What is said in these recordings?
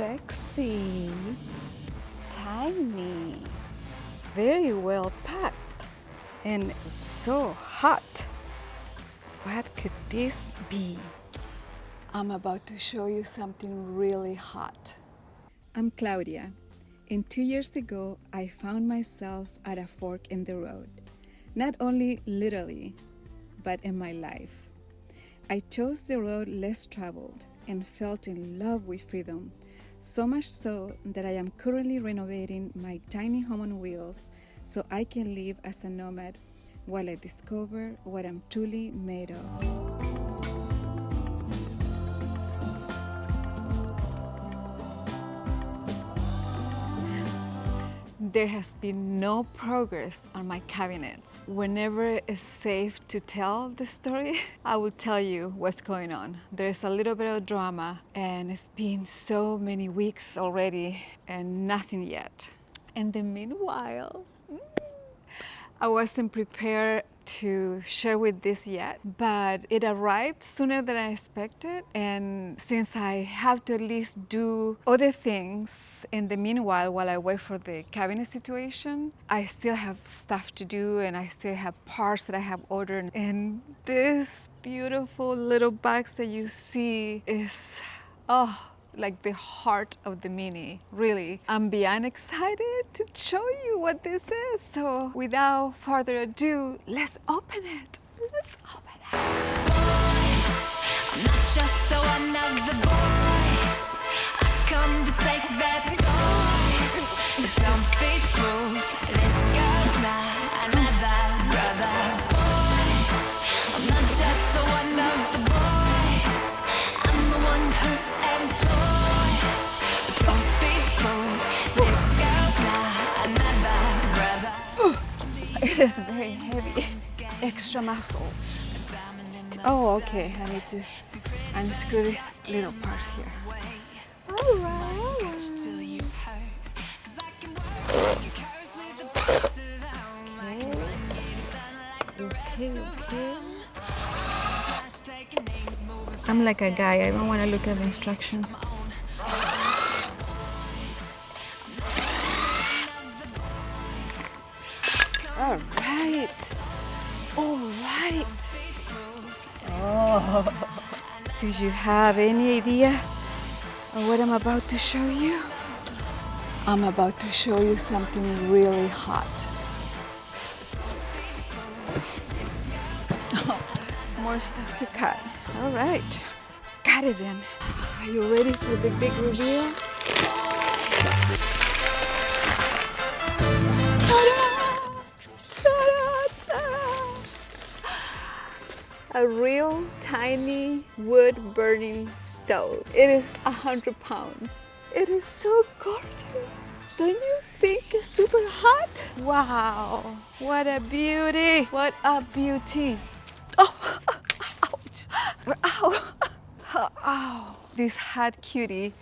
sexy, tiny, very well packed, and so hot. What could this be? I'm about to show you something really hot. I'm Claudia, and 2 years ago, I found myself at a fork in the road. Not only literally, but in my life. I chose the road less traveled and fell in love with freedom, so much so that I am currently renovating my tiny home on wheels so I can live as a nomad while I discover what I'm truly made of. There has been no progress on my cabinets. Whenever it's safe to tell the story, I will tell you what's going on. There's a little bit of drama, and it's been so many weeks already and nothing yet. In the meanwhile, I wasn't prepared to share with this yet, but it arrived sooner than I expected. And since I have to at least do other things in the meanwhile while I wait for the cabinet situation, I still have stuff to do and I still have parts that I have ordered. And this beautiful little box that you see is, like the heart of the Mini. Really, I'm beyond excited to show you what this is. So without further ado, let's open it. Let's open it. I'm not just one of the boys. I come to take their toys. Some people, this girl's not another brother. Boys, I'm not just one of the boys. I'm the one who employs. Some people, this girl's not another brother. It is very heavy. Extra muscle. Oh, okay. I need to unscrew this little part here. All right. Okay. I'm like a guy. I don't want to look at the instructions. All right. All right. Oh. Do you have any idea of what I'm about to show you? I'm about to show you something really hot. More stuff to cut. All right. Let's cut it then. Are you ready for the big reveal? A real tiny wood burning stove. It is 100 pounds. It is so gorgeous. Don't you think it's super hot? Wow, what a beauty. What a beauty. Oh, ouch. Ow. Ow. This hot cutie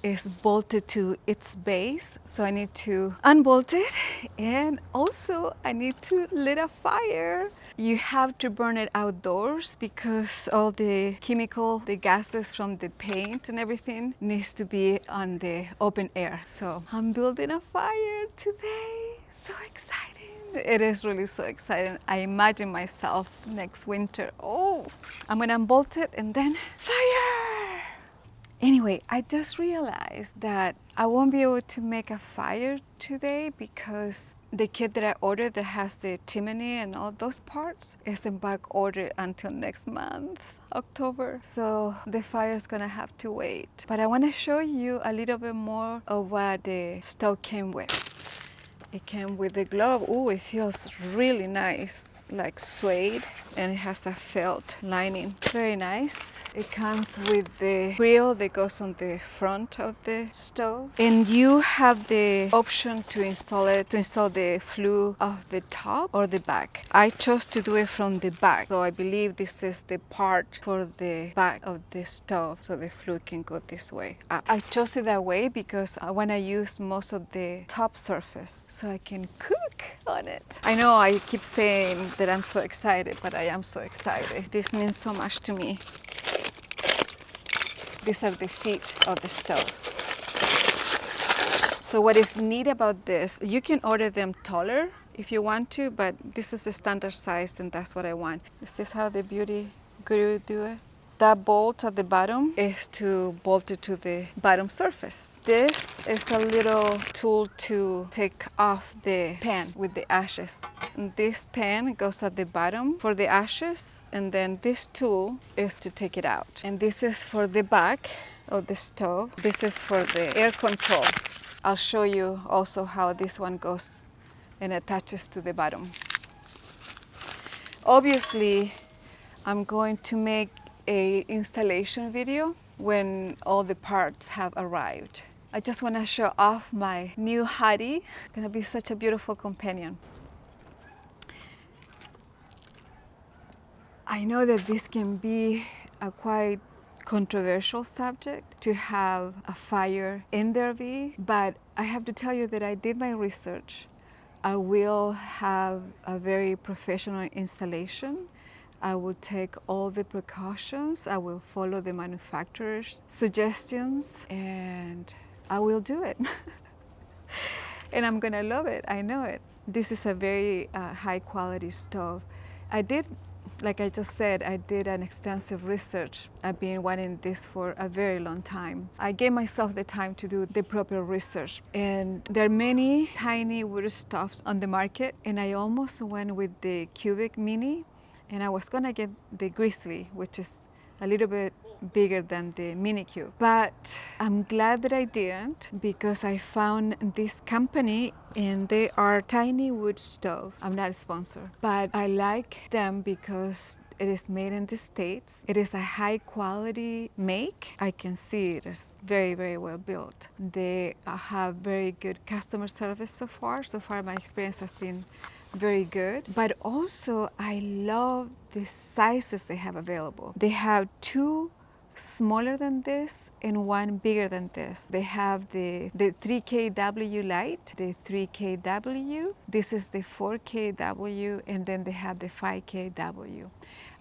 is bolted to its base, so I need to unbolt it, and also I need to lit a fire. You have to burn it outdoors because all the chemical, the gases from the paint and everything needs to be on the open air. So I'm building a fire today. So exciting. It is really so exciting. I imagine myself next winter. Oh, I'm gonna unbolt it and then fire. Anyway, I just realized that I won't be able to make a fire today because the kit that I ordered that has the chimney and all those parts isn't back ordered until next month, October. So the fire is gonna have to wait. But I wanna show you a little bit more of what the stove came with. It came with the glove. Oh, it feels really nice, like suede, and it has a felt lining. Very nice. It comes with the grill that goes on the front of the stove, and you have the option to install the flue of the top or the back. I chose to do it from the back, so I believe this is the part for the back of the stove, so the flue can go this way. I chose it that way because I want to use most of the top surface, so I can cook on it. I know I keep saying that I'm so excited, but I am so excited. This means so much to me. These are the feet of the stove. So what is neat about this, you can order them taller if you want to, but this is the standard size and that's what I want. Is this how the beauty guru do it? That bolt at the bottom is to bolt it to the bottom surface. This is a little tool to take off the pan with the ashes. And this pan goes at the bottom for the ashes, and then this tool is to take it out. And this is for the back of the stove. This is for the air control. I'll show you also how this one goes and attaches to the bottom. Obviously, I'm going to make a installation video when all the parts have arrived. I just want to show off my new hottie. It's going to be such a beautiful companion. I know that this can be a quite controversial subject to have a fire in the RV, but I have to tell you that I did my research. I will have a very professional installation. I will take all the precautions. I will follow the manufacturer's suggestions, and I will do it. And I'm gonna love it, I know it. This is a very high quality stove. Like I just said, I did an extensive research. I've been wanting this for a very long time. I gave myself the time to do the proper research. And there are many tiny wood stoves on the market, and I almost went with the Cubic Mini, and I was gonna get the Grizzly, which is a little bit bigger than the Mini Cube. But I'm glad that I didn't, because I found this company and they are tiny wood stove. I'm not a sponsor, but I like them because it is made in the States. It is a high quality make. I can see it is very, very well built. They have very good customer service so far. So far my experience has been very good, but also I love the sizes they have available. They have two smaller than this and one bigger than this. They have the 3kW light, the 3kW. This is the 4kW, and then they have the 5kW.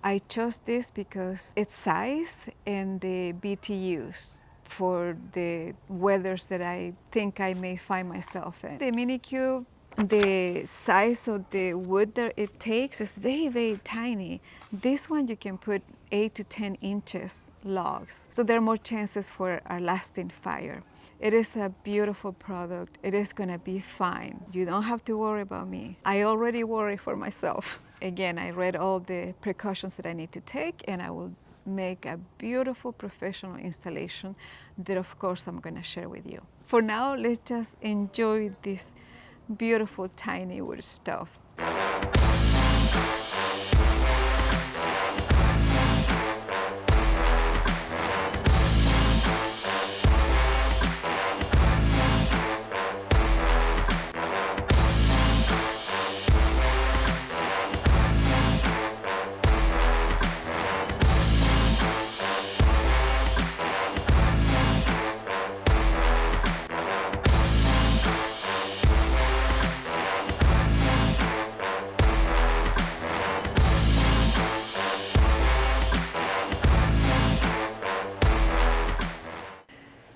I chose this because its size and the BTUs for the weathers that I think I may find myself in. The Mini Cube, the size of the wood that it takes is very, very tiny. This one you can put 8 to 10 inches logs, so there are more chances for a lasting fire. It is a beautiful product. It is gonna be fine. You don't have to worry about me. I already worry for myself. Again, I read all the precautions that I need to take, and I will make a beautiful professional installation that of course I'm gonna share with you. For now, let's just enjoy this beautiful tiny wood stove.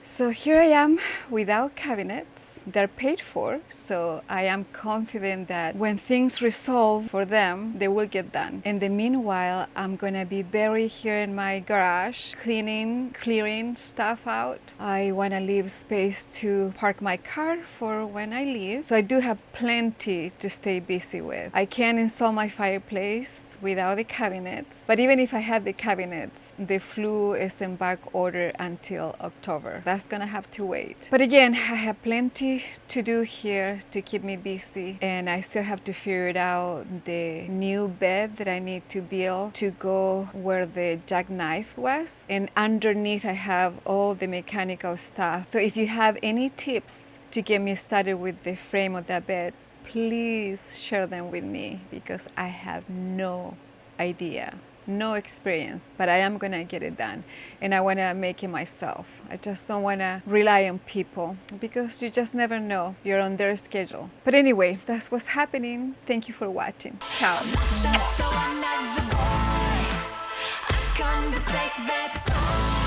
So here I am without cabinets. They're paid for, so I am confident that when things resolve for them, they will get done. In the meanwhile, I'm gonna be buried here in my garage, clearing stuff out. I wanna leave space to park my car for when I leave. So I do have plenty to stay busy with. I can install my fireplace without the cabinets, but even if I had the cabinets, the flue is in back order until October. That's gonna have to wait. But again, I have plenty to do here to keep me busy, and I still have to figure out the new bed that I need to build to go where the jackknife was, and underneath I have all the mechanical stuff. So if you have any tips to get me started with the frame of that bed, please share them with me, because I have no idea, no experience, but I am gonna get it done, and I wanna make it myself. I just don't wanna rely on people, because you just never know. You're on their schedule. But anyway, that's what's happening. Thank you for watching. Ciao. Just one of the boys. I come to take that soul.